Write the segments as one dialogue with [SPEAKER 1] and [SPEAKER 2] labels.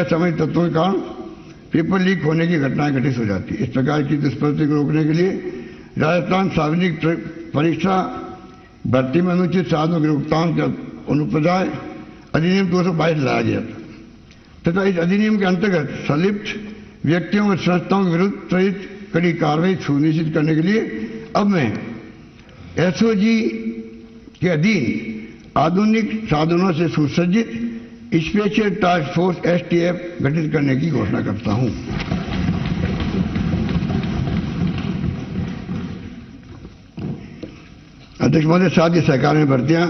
[SPEAKER 1] समय तत्वों के कारण पेपर लीक होने की घटनाएं घटित हो जाती है। इस प्रकार की दुष्प्रवृत्ति को रोकने के लिए राजस्थान सार्वजनिक परीक्षा भर्ती में अनुचित साधनों के भुगतान के अनुप्रदाय अधिनियम 222 लाया गया तथा इस अधिनियम के अंतर्गत संलिप्त व्यक्तियों और संस्थाओं के विरुद्ध त्वरित कड़ी कार्रवाई सुनिश्चित करने के लिए अब मैं एसओजी के अधीन आधुनिक साधनों से सुसज्जित स्पेशल टास्क फोर्स एसटीएफ गठित करने की घोषणा करता हूं। अध्यक्ष महोदय, साथ ही सरकार में भर्तियां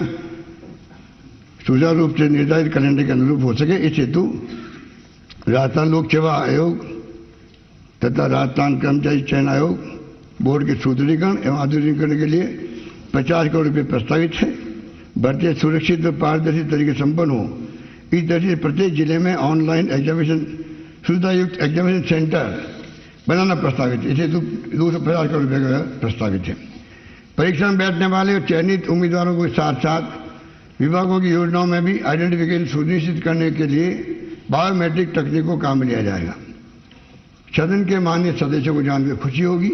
[SPEAKER 1] सुचारू रूप से निर्धारित कैलेंडर के अनुरूप हो सके, इस हेतु राजस्थान लोक सेवा आयोग तथा राजस्थान कर्मचारी चयन आयोग बोर्ड के सुदृढ़ीकरण एवं आधुनिकीकरण के लिए 50 करोड़ रुपये प्रस्तावित है। भर्तियां सुरक्षित और पारदर्शी तरीके से संपन्न हो, इस दृष्टि से प्रत्येक जिले में ऑनलाइन एग्जामिनेशन सुविधा युक्त एग्जामिनेशन सेंटर बनाना प्रस्तावित है। इसे 250 करोड़ रुपये का प्रस्तावित है। परीक्षा में बैठने वाले और चयनित उम्मीदवारों के साथ साथ विभागों की योजनाओं में भी आइडेंटिफिकेशन सुनिश्चित करने के लिए बायोमेट्रिक तकनीक को काम में लिया जाएगा। सदन के माननीय सदस्यों को जानकर खुशी होगी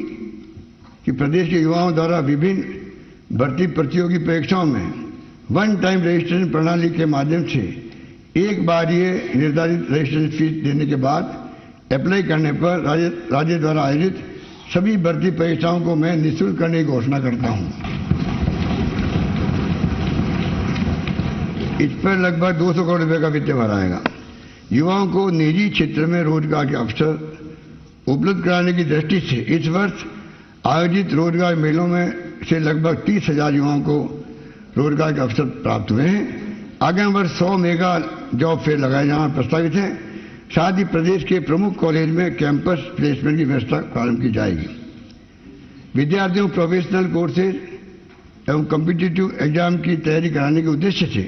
[SPEAKER 1] कि प्रदेश के युवाओं द्वारा विभिन्न भर्ती प्रतियोगी परीक्षाओं में वन टाइम रजिस्ट्रेशन प्रणाली के माध्यम से एक बार ये निर्धारित रजिस्ट्रेशन फीस देने के बाद अप्लाई करने पर राज्य द्वारा आयोजित सभी भर्ती परीक्षाओं को मैं निःशुल्क करने की घोषणा करता हूं। इस पर लगभग 200 करोड़ रुपए का वित्त भराएगा। युवाओं को निजी क्षेत्र में रोजगार के अवसर उपलब्ध कराने की दृष्टि से इस वर्ष आयोजित रोजगार मेलों में से लगभग 30,000 युवाओं को रोजगार के अवसर प्राप्त हुए हैं। आगामी वर्ष 100 मेगा जॉब फेयर लगाए जाना प्रस्तावित है। साथ ही प्रदेश के प्रमुख कॉलेज में कैंपस प्लेसमेंट की व्यवस्था प्रारंभ की जाएगी। विद्यार्थियों को प्रोफेशनल कोर्सेज एवं कॉम्पिटिटिव एग्जाम की तैयारी कराने के उद्देश्य से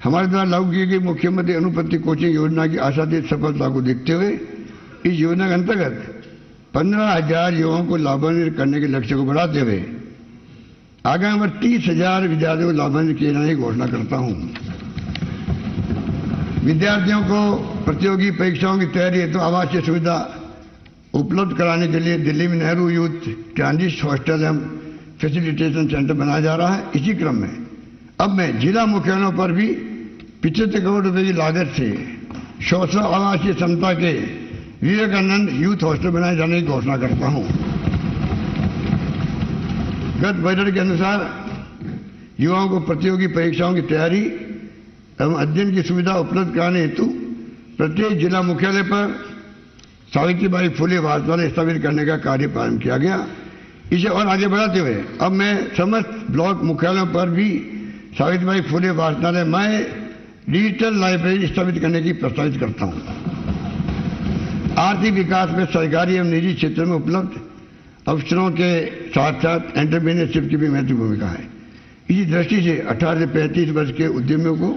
[SPEAKER 1] हमारे द्वारा लागू की गई मुख्यमंत्री अनुपत्ति कोचिंग योजना की आशातीत सफलता को देखते हुए इस योजना के अंतर्गत 15,000 युवाओं को लाभान्वित करने के लक्ष्य को बढ़ाते हुए आगामी वर्ष 30,000 विद्यार्थियों को लाभान्वित किए जाने की घोषणा करता हूं। विद्यार्थियों को प्रतियोगी परीक्षाओं की तैयारी हेतु आवासीय सुविधा उपलब्ध कराने के लिए दिल्ली में नेहरू यूथ ट्रांजिट हॉस्टल एवं फैसिलिटेशन सेंटर बनाया जा रहा है। इसी क्रम में अब मैं जिला मुख्यालयों पर भी 75 करोड़ रुपए की लागत से 100 आवासीय क्षमता के विवेकानंद यूथ हॉस्टल बनाए जाने की घोषणा करता हूं। गत बजट के अनुसार युवाओं को प्रतियोगी परीक्षाओं की तैयारी एवं अध्ययन की सुविधा उपलब्ध कराने हेतु प्रत्येक जिला मुख्यालय पर सावित्रीबाई फुले वाचनालय स्थापित करने का कार्य प्रारंभ किया गया। इसे और आगे बढ़ाते हुए अब मैं समस्त ब्लॉक मुख्यालयों पर भी सावित्रीबाई फुले वाचनालय में डिजिटल लाइब्रेरी स्थापित करने की प्रस्तावित करता हूं। आर्थिक विकास में सरकारी एवं निजी क्षेत्र में उपलब्ध अवसरों के साथ साथ एंटरप्रेन्योरशिप की भी महत्वपूर्ण भूमिका है। इसी दृष्टि से 18 से 35 वर्ष के उद्यमियों को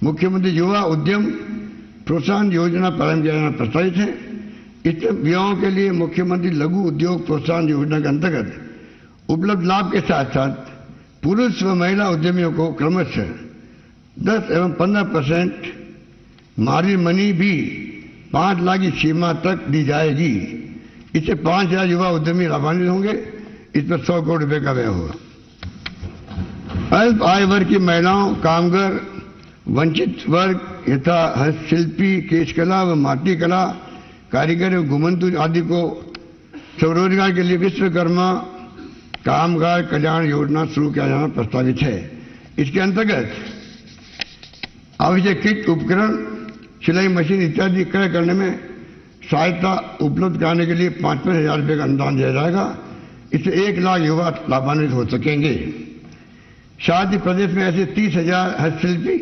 [SPEAKER 1] मुख्यमंत्री युवा उद्यम प्रोत्साहन योजना प्रारंभ किया जाना प्रस्तावित है। इसमें युवाओं के लिए मुख्यमंत्री लघु उद्योग प्रोत्साहन योजना के अंतर्गत उपलब्ध लाभ के साथ साथ पुरुष व महिला उद्यमियों को क्रमशः 10 एवं 15% मार्जिन मनी भी 5 लाख की सीमा तक दी जाएगी। इससे 5,000 युवा उद्यमी लाभान्वित होंगे। इस पर 100 करोड़ रुपए का व्यय होगा। अल्प आय वर्ग की महिलाओं, कामगार, वंचित वर्ग यथा हस्तशिल्पी, केशकला व माटी कला कारीगर एवं घुमंतु आदि को स्वरोजगार के लिए विश्वकर्मा कामगार कल्याण योजना शुरू किया जाना प्रस्तावित है। इसके अंतर्गत आवश्यक किट, उपकरण, सिलाई मशीन इत्यादि क्रय करने में सहायता उपलब्ध कराने के लिए 5,000 रुपये का अनुदान दिया जाएगा। इससे 1 लाख युवा लाभान्वित हो सकेंगे। साथ ही प्रदेश में ऐसे 30,000 हस्तशिल्पी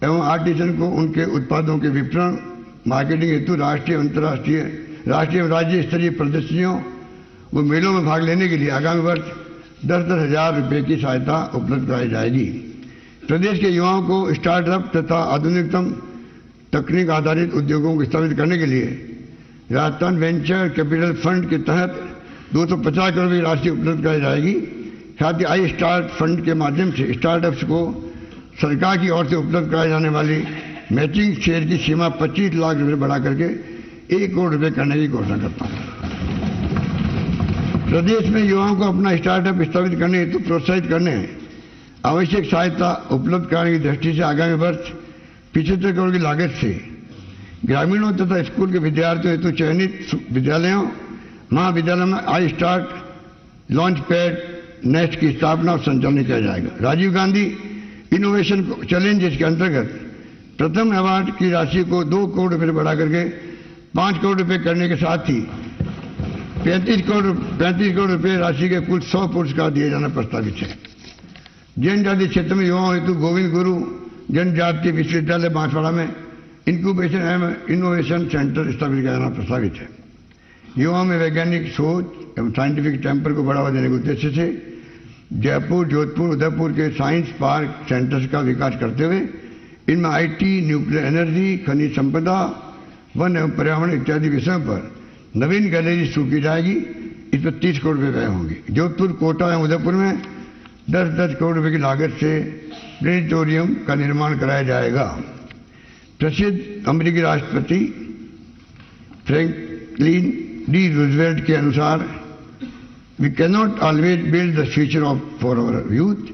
[SPEAKER 1] एवं आर्टिसन को उनके उत्पादों के विपणन मार्केटिंग हेतु राष्ट्रीय, अंतर्राष्ट्रीय, राष्ट्रीय एवं राज्य स्तरीय प्रदर्शनियों व मेलों में भाग लेने के लिए आगामी वर्ष 10-10 हजार रुपये की सहायता उपलब्ध कराई जाएगी। प्रदेश के युवाओं को स्टार्टअप तथा आधुनिकतम तकनीक आधारित उद्योगों को स्थापित करने के लिए राजस्थान वेंचर कैपिटल फंड के तहत 250 करोड़ की राशि उपलब्ध कराई जाएगी। साथ ही आई स्टार्ट फंड के माध्यम से स्टार्टअप्स को सरकार की ओर से उपलब्ध कराई जाने वाली मैचिंग शेयर की सीमा 25 लाख रुपए बढ़ा करके 1 करोड़ रुपए करने की घोषणा करता हूं। प्रदेश में युवाओं को अपना स्टार्टअप स्थापित करने हेतु प्रोत्साहित करने आवश्यक सहायता उपलब्ध कराने की दृष्टि से आगामी वर्ष 75 करोड़ की लागत से ग्रामीणों तथा स्कूल के विद्यार्थियों हेतु चयनित विद्यालयों महाविद्यालयों में I start launch pad nest की स्थापना और संचालन किया जाएगा। राजीव गांधी इनोवेशन चैलेंज के अंतर्गत प्रथम अवार्ड की राशि को 2 करोड़ रुपए बढ़ा करके 5 करोड़ रुपए करने के साथ ही 35 करोड़ रुपए राशि के कुल 100 पुरस्कार दिए जाना प्रस्तावित है। जनजातीय क्षेत्र में युवाओं हेतु गोविंद गुरु जनजातीय विश्वविद्यालय बांसवाड़ा में इंक्यूबेशन एवं इनोवेशन सेंटर स्थापित किया जाना प्रस्तावित है। युवाओं में वैज्ञानिक सोच एवं साइंटिफिक टेम्पर को बढ़ावा देने के उद्देश्य से जयपुर, जोधपुर, उदयपुर के साइंस पार्क सेंटर्स का विकास करते हुए इनमें आईटी, न्यूक्लियर एनर्जी, खनिज संपदा, वन एवं पर्यावरण इत्यादि विषयों पर नवीन गैलरी शुरू की जाएगी। इस पर 30 करोड़ रुपए व्यय होंगे। जोधपुर, कोटा एवं उदयपुर में 10-10 करोड़ रुपए की लागत से प्लेनेटोरियम का निर्माण कराया जाएगा। प्रसिद्ध अमेरिकी राष्ट्रपति फ्रैंकलिन डी रूजवेल्ट के अनुसार we can not always build the future for our youth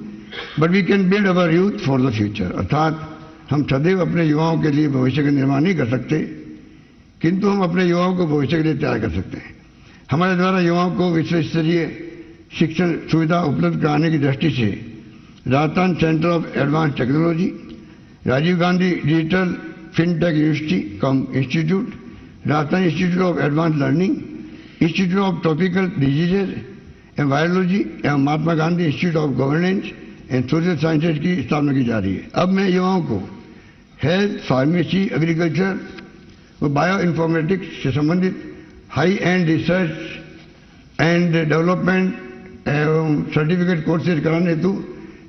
[SPEAKER 1] but we can build our youth for the future. अर्थात हम सदैव अपने युवाओं के लिए भविष्य का निर्माण नहीं कर सकते, किंतु हम अपने युवाओं को भविष्य के लिए तैयार कर सकते हैं। हमारे द्वारा युवाओं को विश्व स्तरीय शिक्षण सुविधा उपलब्ध कराने की दृष्टि से Rajasthan centre of advance technology, Rajiv Gandhi digital fintech university cum institute, Rajasthan institute of advance learning, institute of tropical diseases and virology एवं Mahatma Gandhi institute of governance and social sciences की स्थापना की जा रही है। अब मैं युवाओं को हेल्थ, फार्मेसी, एग्रीकल्चर व बायो इन्फॉर्मेटिक्स से संबंधित high and research and development एवं सर्टिफिकेट कोर्सेज कराने हेतु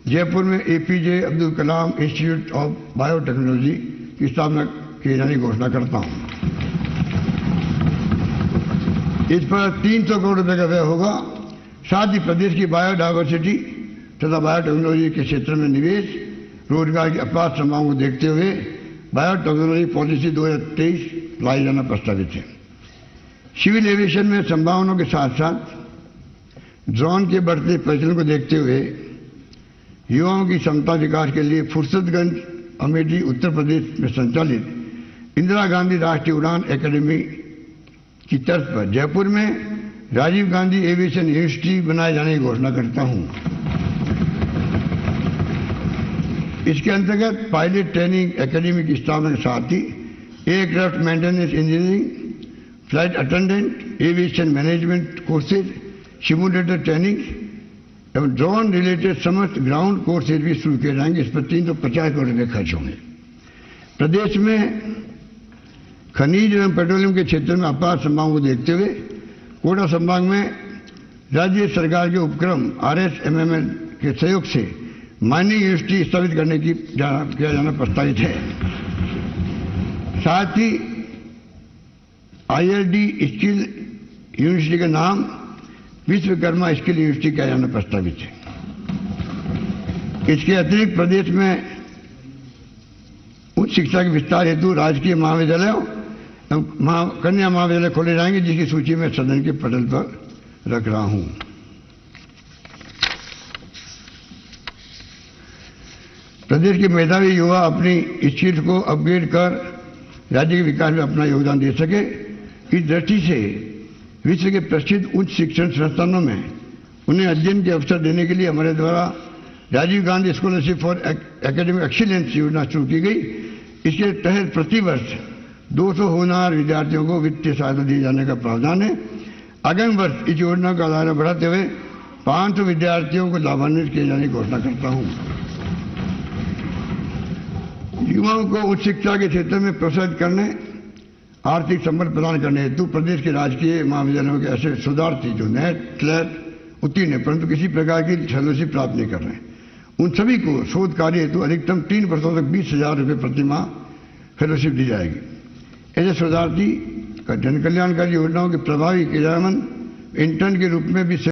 [SPEAKER 1] जयपुर में APJ Abdul Kalam institute of biotechnology की स्थापना किए जाने की घोषणा करता हूं। इस पर 300 करोड़ रुपए का व्यय होगा। साथ ही प्रदेश की बायोडायवर्सिटी तथा बायोटेक्नोलॉजी के क्षेत्र में निवेश, रोजगार की अपार संभावनाओं को देखते हुए बायोटेक्नोलॉजी पॉलिसी 2023 लाई जाना प्रस्तावित है। सिविल एविएशन में संभावनाओं के साथ साथ ड्रोन के बढ़ते प्रचलन को देखते हुए युवाओं की क्षमता विकास के लिए फुर्सतगंज, अमेठी, उत्तर प्रदेश में संचालित इंदिरा गांधी राष्ट्रीय उड़ान एकेडमी की तर्ज पर जयपुर में राजीव गांधी एविएशन यूनिवर्सिटी बनाए जाने की घोषणा करता हूं। इसके अंतर्गत पायलट ट्रेनिंग एकेडमी की स्थापना के साथ ही aircraft maintenance engineering, flight attendant, aviation management courses, simulator training एवं ड्रोन रिलेटेड समस्त ग्राउंड कोर्सेज भी शुरू किए जाएंगे। इस पर 350 करोड़ रुपए खर्च होंगे। प्रदेश में खनिज एवं पेट्रोलियम के क्षेत्र में अपार संभावनाओं को देखते हुए कोटा संभाग में राज्य सरकार के उपक्रम RSMML के सहयोग से माइनिंग यूनिवर्सिटी स्थापित करने की किया जाना प्रस्तावित है। साथ ही ILD स्किल यूनिवर्सिटी का नाम विश्वकर्मा स्किल यूनिवर्सिटी किया जाना प्रस्तावित है। इसके अतिरिक्त प्रदेश में उच्च शिक्षा के विस्तार हेतु राजकीय महाविद्यालयों कन्या महाविद्यालय खोले जाएंगे, जिसकी सूची में सदन के पटल पर रख रहा हूं। प्रदेश के मेधावी युवा अपनी स्किल्स को अपग्रेड कर राज्य के विकास में अपना योगदान दे सके, इस दृष्टि से विश्व के प्रसिद्ध उच्च शिक्षण संस्थानों में उन्हें अध्ययन के अवसर देने के लिए हमारे द्वारा Rajiv Gandhi scholarship for academic excellence योजना शुरू की गई। इसके तहत प्रतिवर्ष 200 होनहार विद्यार्थियों को वित्तीय सहायता दिए जाने का प्रावधान है। आगामी वर्ष इस योजना का दायरा बढ़ाते हुए 500 विद्यार्थियों को लाभान्वित किए जाने की घोषणा करता हूं। युवाओं को उच्च शिक्षा के क्षेत्र में प्रोत्साहित करने, आर्थिक संबल प्रदान करने हेतु प्रदेश के राजकीय महाविद्यालयों के ऐसे शोधार्थी जो नेट, क्लैट उत्तीर्ण है परंतु किसी प्रकार की फेलोशिप प्राप्त नहीं कर रहे हैं, उन सभी को शोध कार्य हेतु अधिकतम 3 वर्षों तक 20,000 रुपये प्रति माह फेलोशिप दी जाएगी। ऐसे शोधार्थी जन कल्याणकारी योजनाओं के प्रभावी क्रियान्वयन इंटर्न के रूप में भी